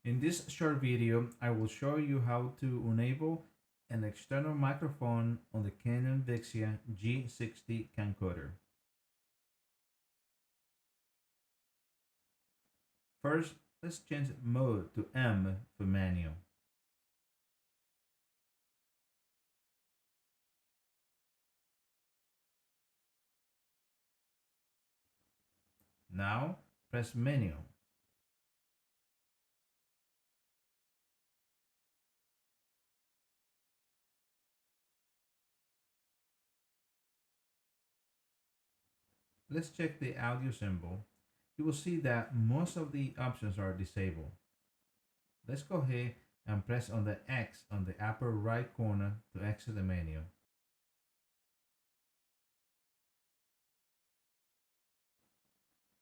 In this short video, I will show you how to enable an external microphone on the Canon Vixia G60 Camcorder. First, let's change mode to M for manual. Now, press menu. Let's check the audio symbol. You will see that most of the options are disabled. Let's go ahead and press on the X on the upper right corner to exit the menu.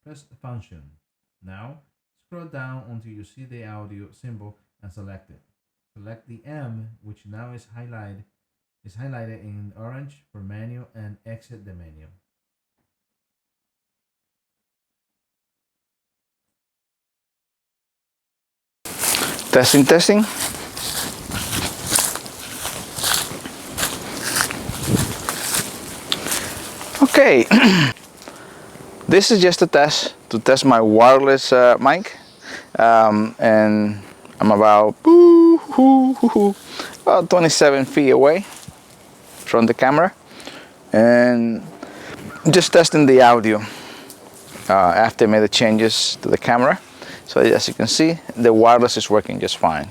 Press function. Now, scroll down until you see the audio symbol and select it. Select the M, which now is highlighted in orange for menu, and exit the menu. Testing. Okay, this is just a test to test my wireless mic, and I'm about 27 feet away from the camera, and just testing the audio after I made the changes to the camera. So as you can see, the wireless is working just fine.